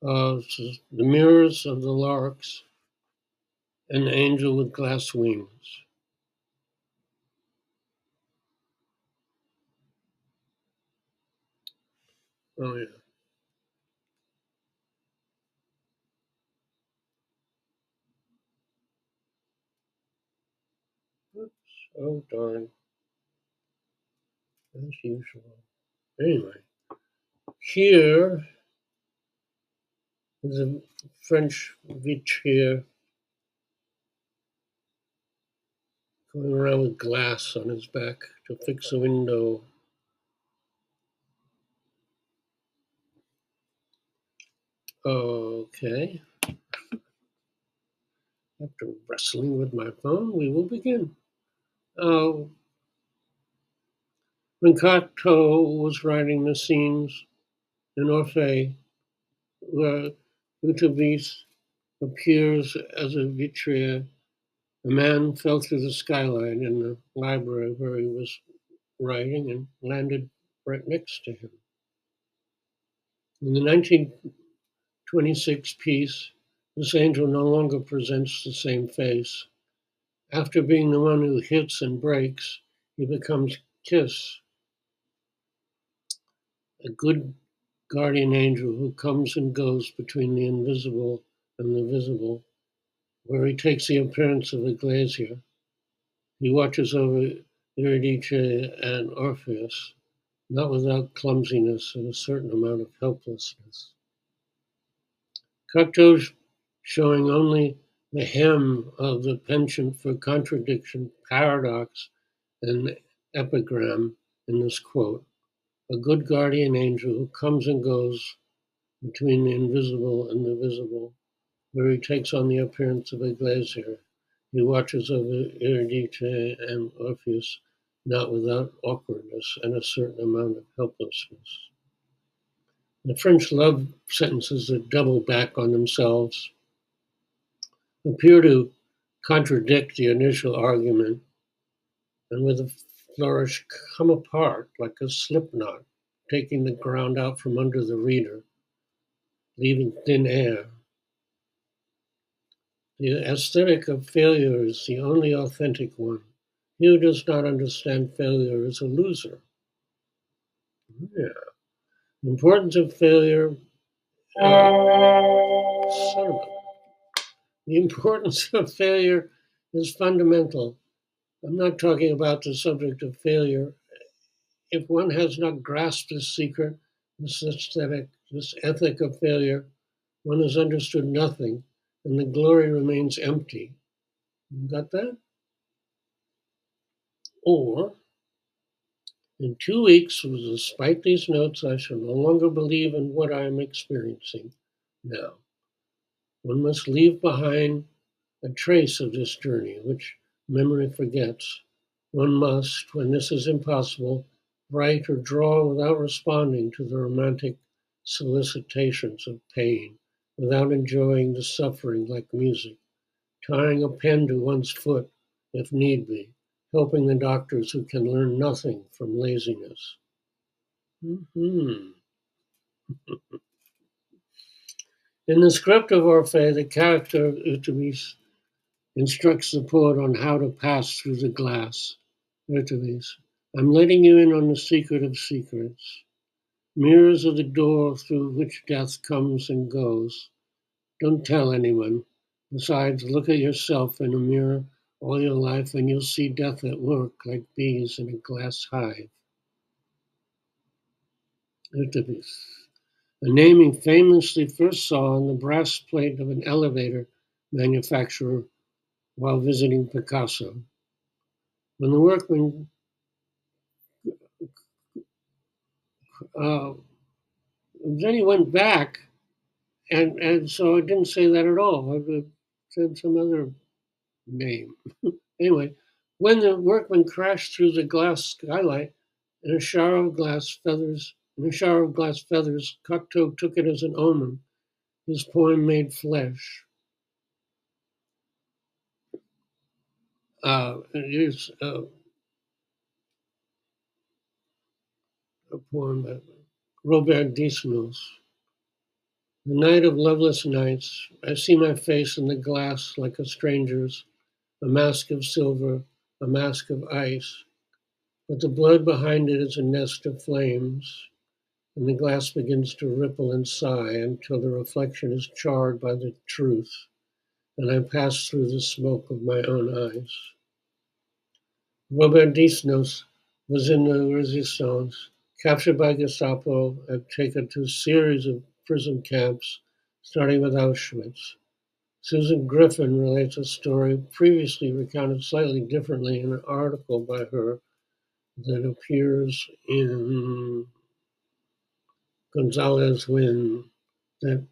The mirrors of the larks, and the angel with glass wings. Oh yeah. Oops. Oh darn. As usual. Anyway, here is a French vitrier going around with glass on his back to fix a window. Okay. After wrestling with my phone, we will begin. Uh, when Cocteau was writing the scenes in Orphée, where Lutevis appears as a vitrier, a man fell through the skylight in the library where he was writing and landed right next to him. In the 1926 piece, this angel no longer presents the same face. After being the one who hits and breaks, he becomes Kiss, a good guardian angel who comes and goes between the invisible and the visible, where he takes the appearance of a glazier. He watches over Eurydice and Orpheus, not without clumsiness and a certain amount of helplessness. Cocteau's showing only the hem of the penchant for contradiction, paradox, and epigram in this quote. A good guardian angel who comes and goes between the invisible and the visible, where he takes on the appearance of a glazier. He watches over Eurydice and Orpheus, not without awkwardness and a certain amount of helplessness. The French love sentences that double back on themselves appear to contradict the initial argument and with a flourish come apart like a slip knot, taking the ground out from under the reader, leaving thin air. The aesthetic of failure is the only authentic one. He who does not understand failure is a loser. Yeah. The importance of failure, son of a, the importance of failure is fundamental. I'm not talking about the subject of failure. If one has not grasped this secret, this aesthetic, this ethic of failure, one has understood nothing, and the glory remains empty. You got that? Or, in 2 weeks, despite these notes, I shall no longer believe in what I am experiencing now. One must leave behind a trace of this journey, which memory forgets. One must, when this is impossible, write or draw without responding to the romantic solicitations of pain, without enjoying the suffering like music, tying a pen to one's foot if need be, helping the doctors who can learn nothing from laziness. Mhm. In the script of Orpheus, the character Eutyches instructs the poet on how to pass through the glass. Eutyches, I'm letting you in on the secret of secrets. Mirrors are the door through which death comes and goes. Don't tell anyone. Besides, look at yourself in a mirror all your life and you'll see death at work like bees in a glass hive. Eutyches, a name he famously first saw on the brass plate of an elevator manufacturer while visiting Picasso. When the workman, uh, then he went back, and so I didn't say that at all. I said some other name. Anyway, when the workman crashed through the glass skylight in a shower of glass feathers, Cocteau took it as an omen. His poem made flesh. Here's a poem by Robert Dismus. The night of loveless nights, I see my face in the glass like a stranger's, a mask of silver, a mask of ice, but the blood behind it is a nest of flames, and the glass begins to ripple and sigh until the reflection is charred by the truth, and I pass through the smoke of my own eyes. Robert Disnos was in the Resistance, captured by Gestapo and taken to a series of prison camps, starting with Auschwitz. Susan Griffin relates a story previously recounted slightly differently in an article by her that appears in Gonzalez Win that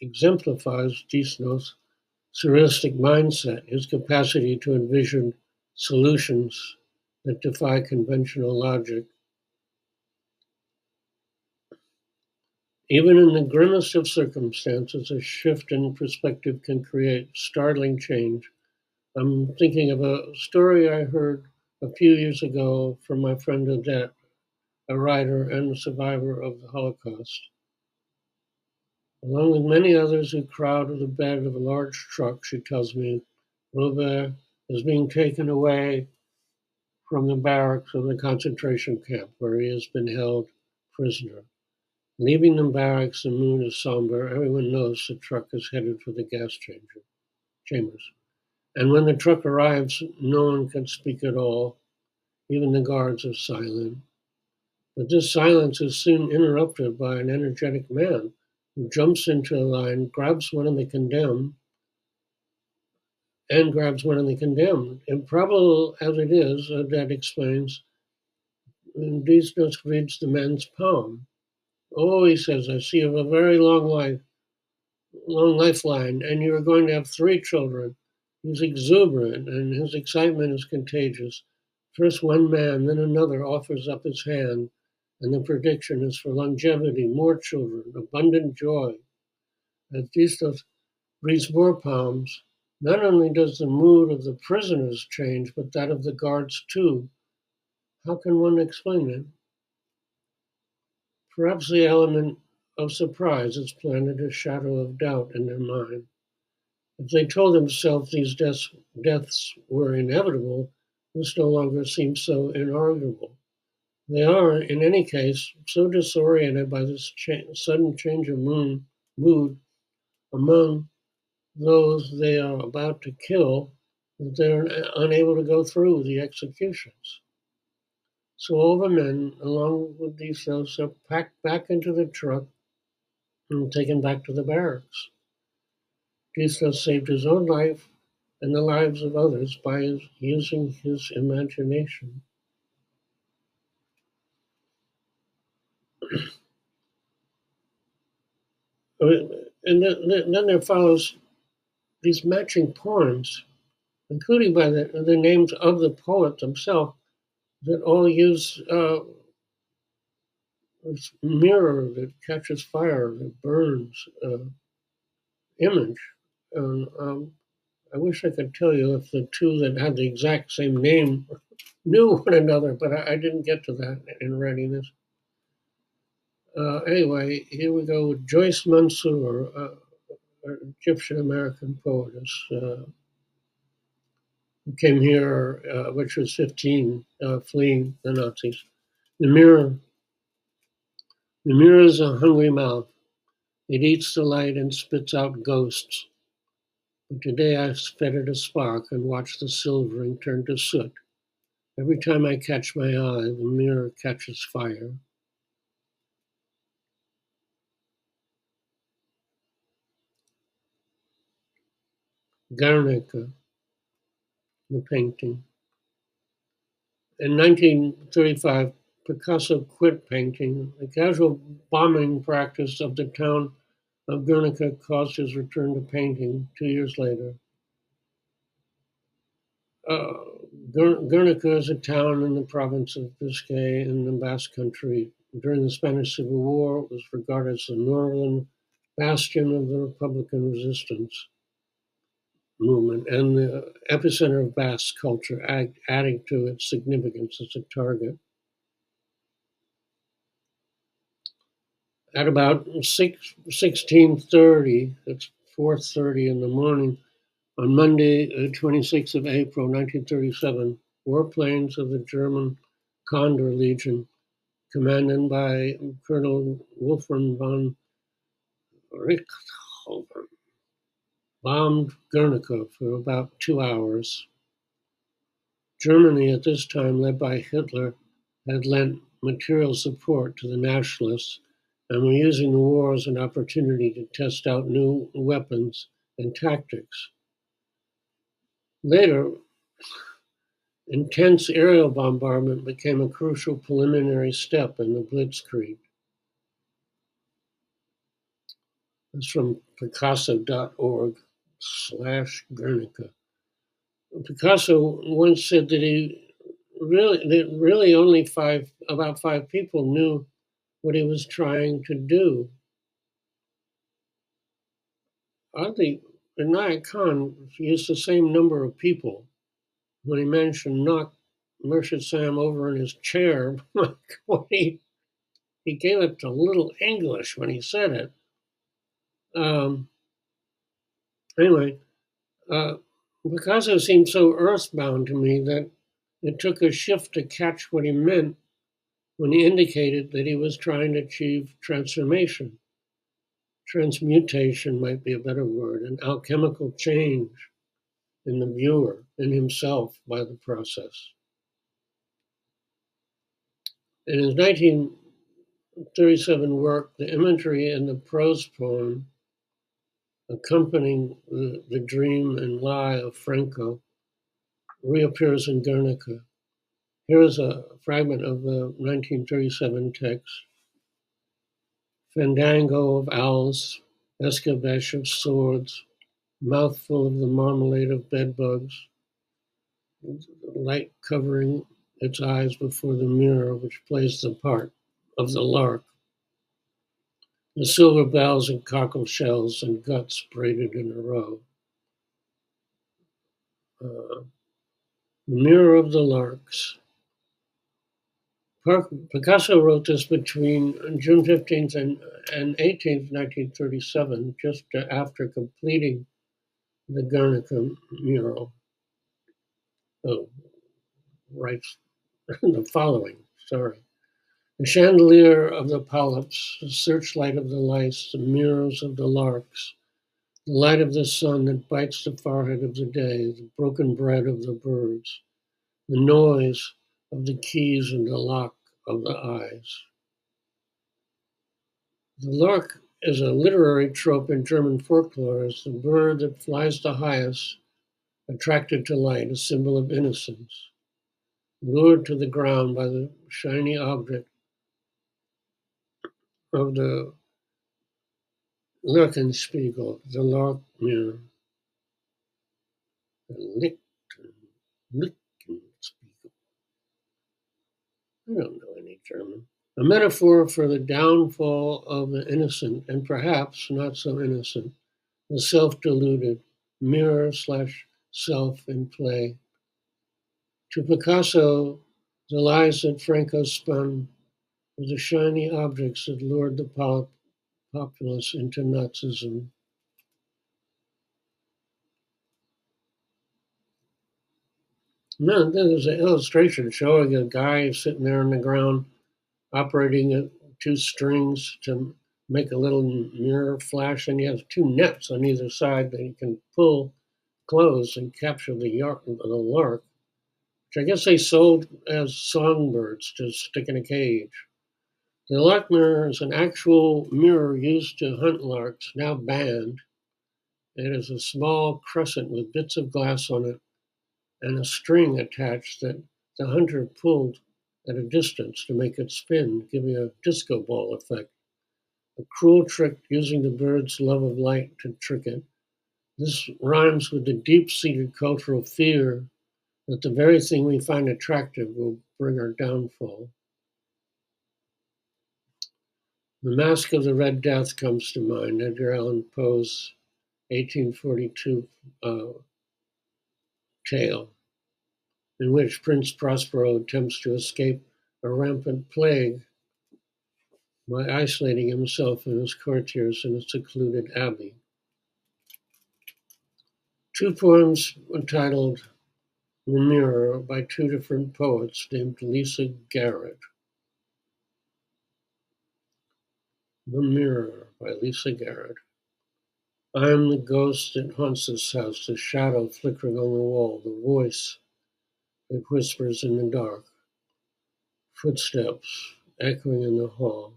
exemplifies Disno's surrealistic mindset, his capacity to envision solutions that defy conventional logic. Even in the grimmest of circumstances, a shift in perspective can create startling change. I'm thinking of a story I heard a few years ago from my friend Odette, a writer and a survivor of the Holocaust. Along with many others who crowd the bed of a large truck, she tells me, Robert is being taken away from the barracks of the concentration camp where he has been held prisoner. Leaving the barracks, the moon is somber. Everyone knows the truck is headed for the chambers. And when the truck arrives, no one can speak at all. Even the guards are silent. But this silence is soon interrupted by an energetic man who jumps into the line, grabs one of the condemned. Improbable as it is, Odette explains, Disnos reads the man's palm. Oh, he says, I see you have a very long lifeline, and you are going to have 3 children. He's exuberant, and his excitement is contagious. First one man, then another offers up his hand, and the prediction is for longevity, more children, abundant joy. As Distos reads more palms, not only does the mood of the prisoners change, but that of the guards too. How can one explain it? Perhaps the element of surprise has planted a shadow of doubt in their mind. If they told themselves these deaths were inevitable, this no longer seems so inarguable. They are, in any case, so disoriented by this sudden change of mood among those they are about to kill that they are unable to go through the executions. So all the men, along with these cells, are packed back into the truck and taken back to the barracks. Jesus saved his own life and the lives of others by using his imagination. And then there follows these matching poems, including by the names of the poet themselves, that all use this mirror that catches fire, that burns image. And I wish I could tell you if the two that had the exact same name knew one another, but I didn't get to that in writing this. Anyway, here we go with Joyce Mansour, an Egyptian American poetess who came here, which was 15, fleeing the Nazis. The mirror, the mirror is a hungry mouth. It eats the light and spits out ghosts. But today I fed it a spark and watched the silvering turn to soot. Every time I catch my eye, the mirror catches fire. Guernica, the painting. In 1935, Picasso quit painting. The casual bombing practice of the town of Guernica caused his return to painting 2 years later. Uh, Guernica is a town in the province of Biscay in the Basque Country. During the Spanish Civil War, it was regarded as the northern bastion of the Republican resistance movement and the epicenter of Basque culture, adding to its significance as a target. At about 16:30, it's 4:30 in the morning, on Monday, 26th of April, 1937, warplanes of the German Condor Legion, commanded by Colonel Wolfram von Richthofen, bombed Guernica for about 2 hours. Germany, at this time led by Hitler, had lent material support to the nationalists and were using the war as an opportunity to test out new weapons and tactics. Later, intense aerial bombardment became a crucial preliminary step in the Blitzkrieg. It's from Picasso.org/Guernica. Picasso once said that really only about five people knew what he was trying to do. Oddly, Inaya Khan used the same number of people when he managed to knock Murshid Sam over in his chair. He gave it a little English when he said it. Um, anyway, uh, Picasso seemed so earthbound to me that it took a shift to catch what he meant when he indicated that he was trying to achieve transformation. Transmutation might be a better word, an alchemical change in the viewer, in himself, by the process. In his 1937 work, the imagery in the prose poem accompanying the dream and lie of Franco reappears in Guernica. Here is a fragment of the 1937 text. Fandango of owls, escabeche of swords, mouthful of the marmalade of bedbugs, light covering its eyes before the mirror which plays the part of the lark. The silver bells and cockle shells and guts braided in a row. The mirror of the larks. Picasso wrote this between June 15th and 18th, 1937, just after completing the Guernica mural. Oh, writes the following, sorry. The chandelier of the polyps, the searchlight of the lice, the mirrors of the larks, the light of the sun that bites the forehead of the day, the broken bread of the birds, the noise of the keys in the lock of the eyes. The lark is a literary trope in German folklore as the bird that flies the highest, attracted to light, a symbol of innocence, lured to the ground by the shiny object of the Lerchenspiegel, the lark mirror. The Lichenspiegel. I don't know any German. A metaphor for the downfall of the innocent, and perhaps not so innocent, the self-deluded, mirror/self in play. To Picasso, the lies that Franco spun were the shiny objects that lured the populace into Nazism. No, there's an illustration showing a guy sitting there on the ground operating two strings to make a little mirror flash, and he has two nets on either side that he can pull close and capture the lark, which I guess they sold as songbirds to stick in a cage. The lark mirror is an actual mirror used to hunt larks, now banned. It is a small crescent with bits of glass on it and a string attached that the hunter pulled at a distance to make it spin, giving a disco ball effect. A cruel trick using the bird's love of light to trick it. This rhymes with the deep-seated cultural fear that the very thing we find attractive will bring our downfall. The Mask of the Red Death comes to mind, Edgar Allan Poe's 1842 tale, in which Prince Prospero attempts to escape a rampant plague by isolating himself and his courtiers in a secluded abbey. Two poems entitled The Mirror by two different poets named Lisa Garrett. The Mirror by Lisa Garrett. I am the ghost that haunts this house, the shadow flickering on the wall, the voice that whispers in the dark, footsteps echoing in the hall.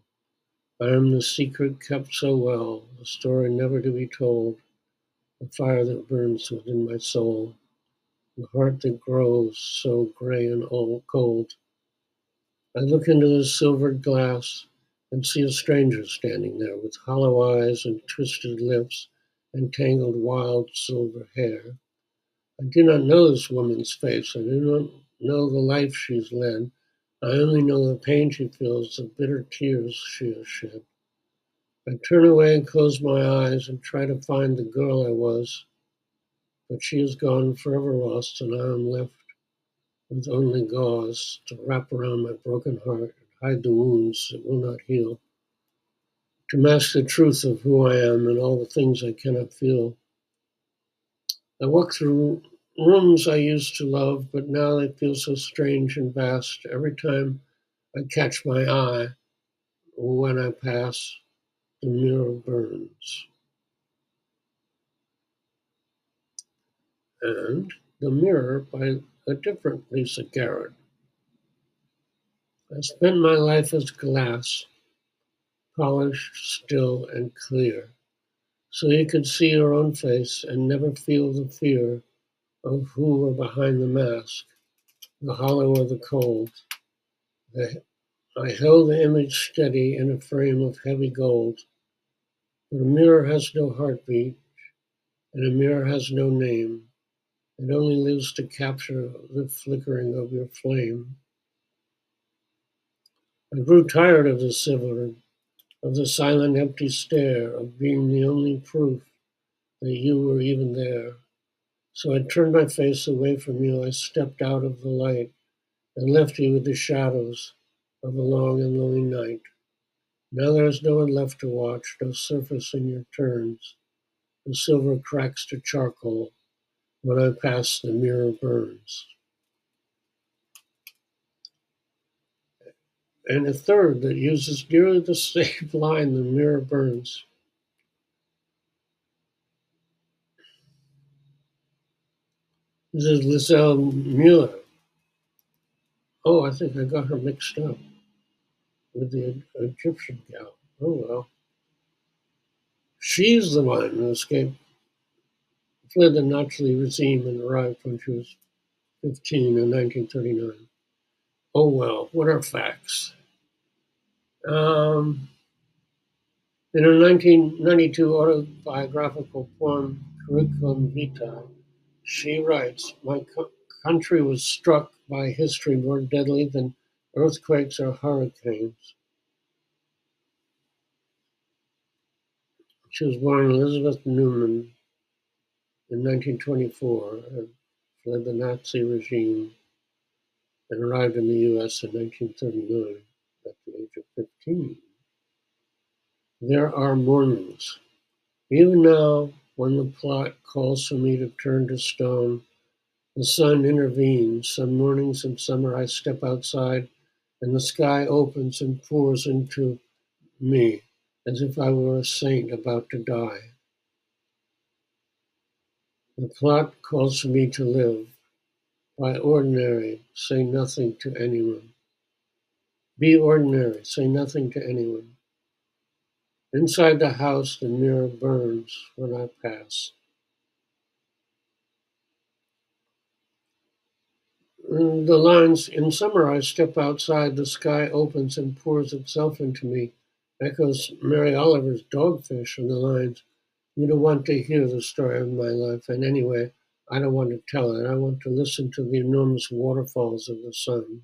I am the secret kept so well, the story never to be told, the fire that burns within my soul, the heart that grows so gray and cold. I look into the silvered glass and see a stranger standing there with hollow eyes and twisted lips and tangled wild silver hair. I do not know this woman's face. I do not know the life she's led. I only know the pain she feels, the bitter tears she has shed. I turn away and close my eyes and try to find the girl I was, but she is gone, forever lost, and I am left with only gauze to wrap around my broken heart and hide the wounds that will not heal, to mask the truth of who I am and all the things I cannot feel. I walk through rooms I used to love, but now they feel so strange and vast. Every time I catch my eye, or when I pass, the mirror burns. And The Mirror by a different Lisa Garrett. I spent my life as glass, polished, still, and clear, so you could see your own face and never feel the fear of who were behind the mask, the hollow or the cold. I held the image steady in a frame of heavy gold, but a mirror has no heartbeat, and a mirror has no name. It only lives to capture the flickering of your flame. I grew tired of the silver, of the silent empty stare, of being the only proof that you were even there. So I turned my face away from you. I stepped out of the light and left you with the shadows of a long and lonely night. Now there is no one left to watch, no surface in your turns. The silver cracks to charcoal. When I pass, the mirror burns. And a third that uses nearly the same line, the mirror burns. This is Lizelle Mueller. Oh, I think I got her mixed up with the Egyptian gal. Oh well. She's the one who escaped, fled the Nazi regime and arrived when she was 15 in 1939. Oh well, what are facts? Um, in her 1992 autobiographical poem, Curriculum Vitae, she writes, my country was struck by history more deadly than earthquakes or hurricanes. She was born Elizabeth Newman in 1924 and fled the Nazi regime and arrived in the US in 1939 at the age of 15. There are mornings, even now, when the plot calls for me to turn to stone, the sun intervenes. Some mornings in summer I step outside and the sky opens and pours into me as if I were a saint about to die. The plot calls for me to live. By ordinary, say nothing to anyone. Be ordinary, say nothing to anyone. Inside the house, the mirror burns when I pass. The lines, in summer I step outside, the sky opens and pours itself into me, echoes Mary Oliver's Dogfish, and the lines, you don't want to hear the story of my life, and anyway, I don't want to tell it. I want to listen to the enormous waterfalls of the sun.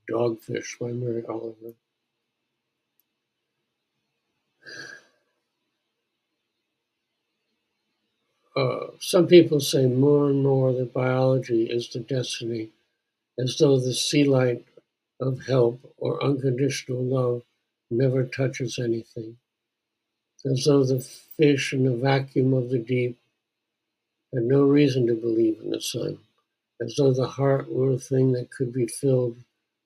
Dogfish by Mary Oliver. Some people say more and more that biology is the destiny, as though the sea light of help or unconditional love never touches anything, as though the fish in the vacuum of the deep had no reason to believe in the sun, as though the heart were a thing that could be filled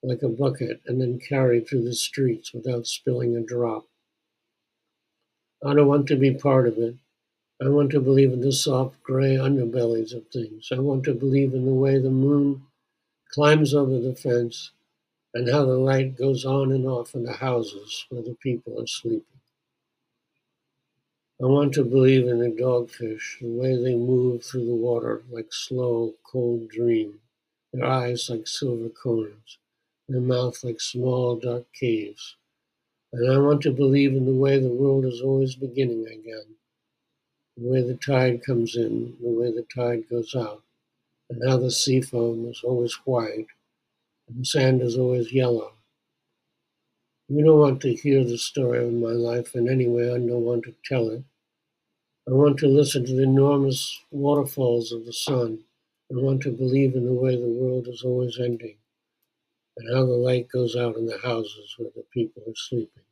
like a bucket and then carried through the streets without spilling a drop. I don't want to be part of it. I want to believe in the soft gray underbellies of things. I want to believe in the way the moon climbs over the fence and how the light goes on and off in the houses where the people are sleeping. I want to believe in the dogfish, the way they move through the water like slow, cold dream, their eyes like silver coins, their mouth like small, dark caves. And I want to believe in the way the world is always beginning again, the way the tide comes in, the way the tide goes out, and how the sea foam is always white and the sand is always yellow. You don't want to hear the story of my life in any way. I don't want to tell it. I want to listen to the enormous waterfalls of the sun. I want to believe in the way the world is always ending and how the light goes out in the houses where the people are sleeping.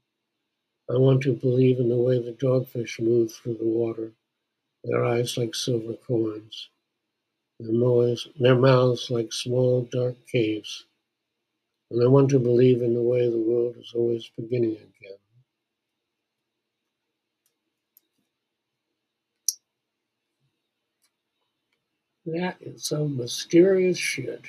I want to believe in the way the dogfish move through the water, their eyes like silver coins, their mouths like small dark caves. And I want to believe in the way the world is always beginning again. That is some mysterious shit.